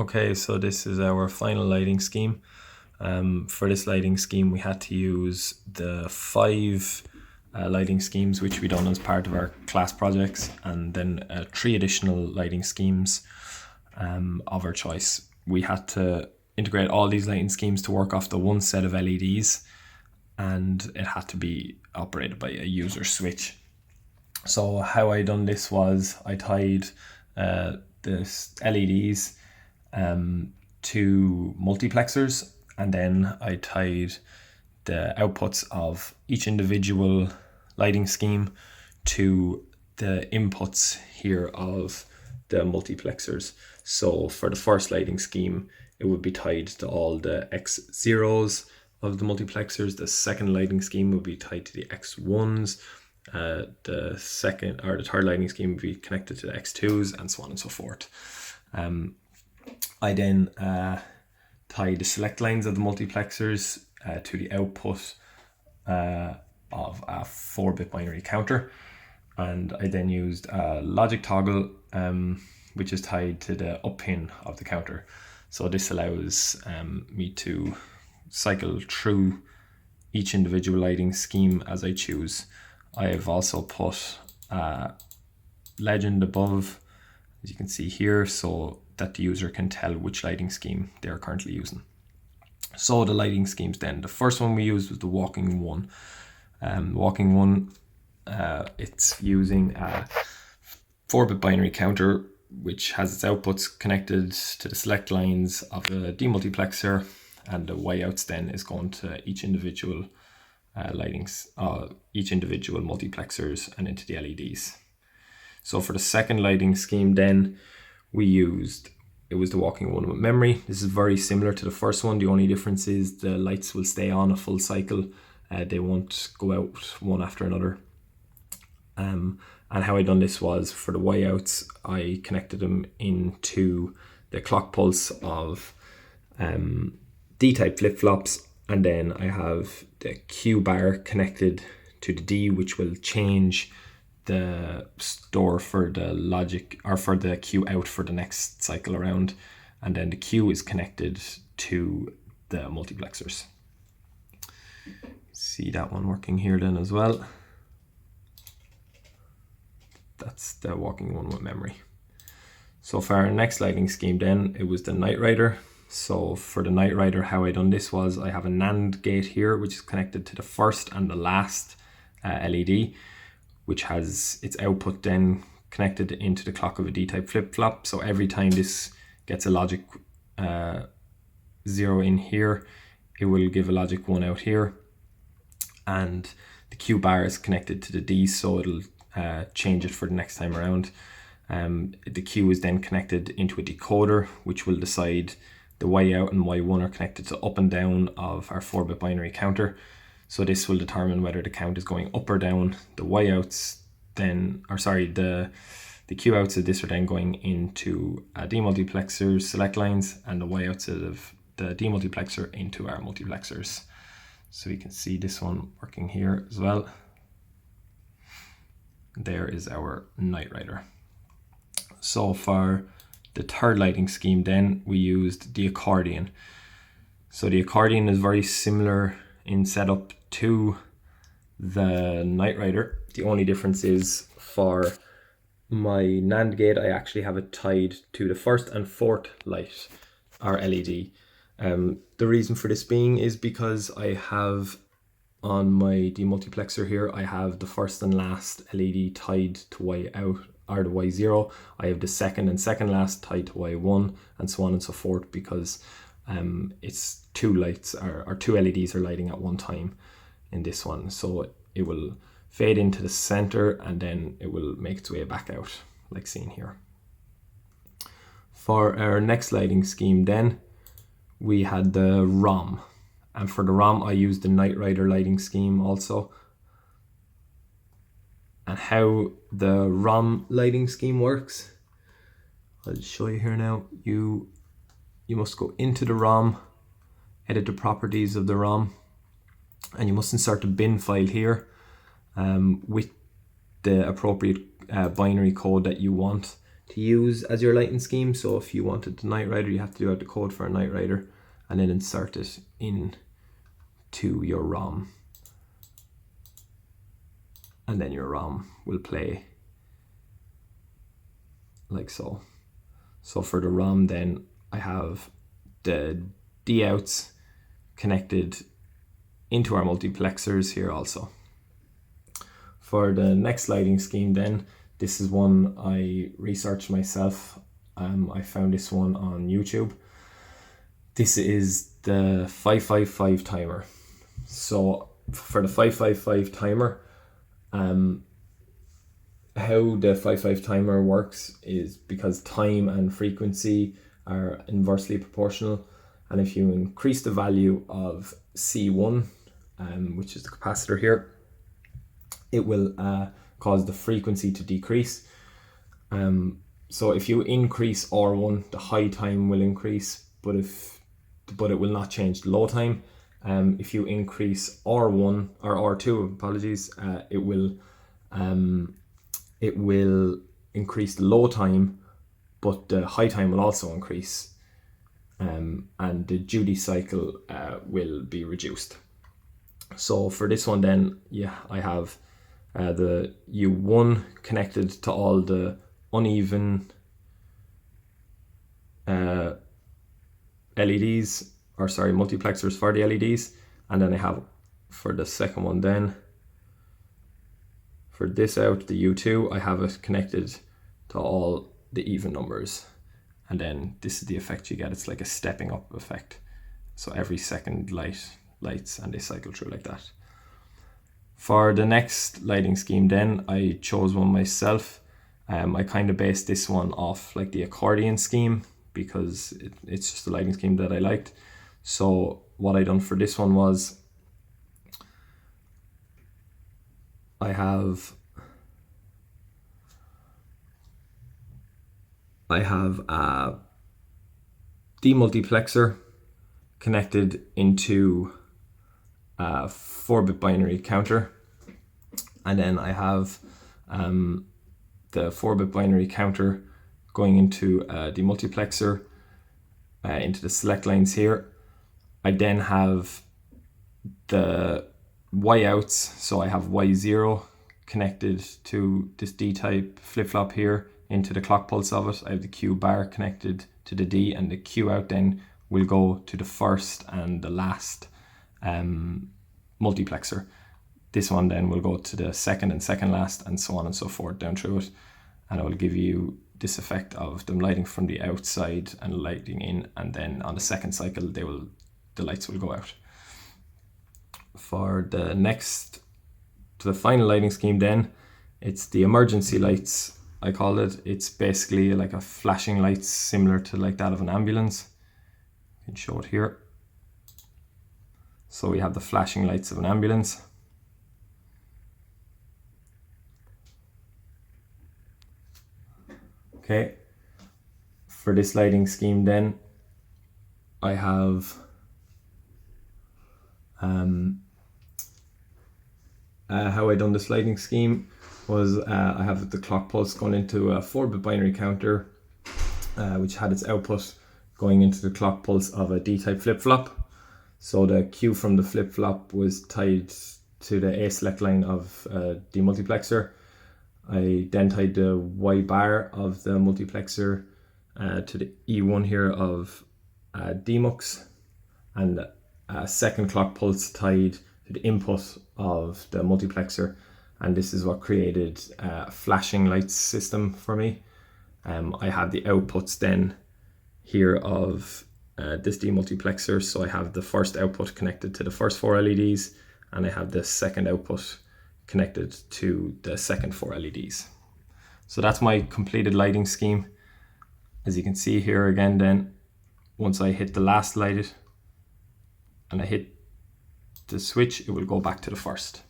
Okay, so this is our final lighting scheme. For this lighting scheme, we had to use the five lighting schemes which we done as part of our class projects, and then three additional lighting schemes of our choice. We had to integrate all these lighting schemes to work off the one set of LEDs, and it had to be operated by a user switch. So how I done this was I tied the LEDs to multiplexers, and then I tied the outputs of each individual lighting scheme to the inputs here of the multiplexers. So for the first lighting scheme, it would be tied to all the X0s of the multiplexers. The second lighting scheme would be tied to the X1s. The second or the third lighting scheme would be connected to the X2s, and so on and so forth. I then tie the select lines of the multiplexers to the output of a 4-bit binary counter, and I then used a logic toggle which is tied to the up pin of the counter. So this allows me to cycle through each individual lighting scheme as I choose. I have also put a legend above, as you can see here, so that the user can tell which lighting scheme they are currently using. So the lighting schemes then, the first one we used was the walking one. Walking one, it's using a 4-bit binary counter which has its outputs connected to the select lines of the demultiplexer, and the Y outs then is going to each individual each individual multiplexers and into the LEDs. So for the second lighting scheme then, it was the walking one with memory. This is very similar to the first one. The only difference is the lights will stay on a full cycle. They won't go out one after another. And how I done this was, for the Y outs, I connected them into the clock pulse of D-type flip-flops, and then I have the Q bar connected to the D, which will change the store for the logic, or for the Q out for the next cycle around, and then the Q is connected to the multiplexers. See that one working here then as well. That's the walking one with memory. So for our next lighting scheme then, it was the Night Rider. So for the Night Rider, how I done this was, I have a NAND gate here which is connected to the first and the last LED, which has its output then connected into the clock of a D-type flip-flop. So every time this gets a logic 0 in here, it will give a logic 1 out here, and the Q bar is connected to the D, so it'll change it for the next time around. The Q is then connected into a decoder, which will decide the Y out and Y1 are connected to up and down of our 4-bit binary counter. So this will determine whether the count is going up or down. The Y outs then, the Q outs of this are then going into a demultiplexer's select lines, and the Y outs of the demultiplexer into our multiplexers. So you can see this one working here as well. There is our Night Rider. So for the third lighting scheme then, we used the accordion. So the accordion is very similar in setup to the Night Rider. The only difference is, for my NAND gate, I actually have it tied to the first and fourth light, or LED. The reason for this being is because I have on my demultiplexer here, I have the first and last LED tied to Y out, or the Y0. I have the second and second last tied to Y1, and so on and so forth, because it's two lights, or two LEDs are lighting at one time in this one. So it will fade into the center, and then it will make its way back out, like seen here. For our next lighting scheme then, we had the ROM. And for the ROM, I used the Night Rider lighting scheme also. And how the ROM lighting scheme works, I'll show you here now. You must go into the ROM, edit the properties of the ROM, and you must insert a bin file here with the appropriate binary code that you want to use as your lighting scheme. So if you wanted the Knight Rider, you have to do out the code for a Knight Rider and then insert it in to your ROM. And then your ROM will play like so. So for the ROM then I have the D-outs connected into our multiplexers here also. For the next lighting scheme then, this is one I researched myself. I found this one on YouTube. This is the 555 timer. So for the 555 timer, how the 555 timer works is because time and frequency are inversely proportional, and if you increase the value of C1, which is the capacitor here, it will cause the frequency to decrease. So if you increase R1, the high time will increase, but it will not change the low time. If you increase R1 or R2, apologies, it will increase the low time, but the high time will also increase, and the duty cycle will be reduced. So for this one then, yeah, I have the U1 connected to all the uneven LEDs, or sorry, multiplexers for the LEDs, and then I have for the second one then, for this out, the U2, I have it connected to all the even numbers, and then this is the effect you get. It's like a stepping up effect, so every second lights and they cycle through like that. For the next lighting scheme then, I chose one myself. I kind of based this one off like the accordion scheme because it's just a lighting scheme that I liked. So what I done for this one was I have a demultiplexer connected into a 4-bit binary counter, and then I have the 4-bit binary counter going into the multiplexer into the select lines here. I then have the Y outs, so I have Y0 connected to this D-type flip-flop here into the clock pulse of it. I have the Q bar connected to the D, and the Q out then will go to the first and the last multiplexer. This one then will go to the second and second last, and so on and so forth down through it, and it will give you this effect of them lighting from the outside and lighting in, and then on the second cycle the lights will go out. For the next, to the final lighting scheme then, it's the emergency lights, I call it. It's basically like a flashing lights similar to like that of an ambulance. You can show it here. So we have the flashing lights of an ambulance. Okay, for this lighting scheme then, I have how I done this lighting scheme was I have the clock pulse going into a 4-bit binary counter, which had its output going into the clock pulse of a D-type flip-flop. So the Q from the flip-flop was tied to the A select line of the multiplexer. I then tied the Y bar of the multiplexer to the E1 here of DMUX, and a second clock pulse tied to the input of the multiplexer, and this is what created a flashing lights system for me. I have the outputs then here of this demultiplexer, so I have the first output connected to the first 4 LEDs, and I have the second output connected to the second 4 LEDs. So that's my completed lighting scheme. As you can see here again then, once I hit the last light and I hit the switch, it will go back to the first.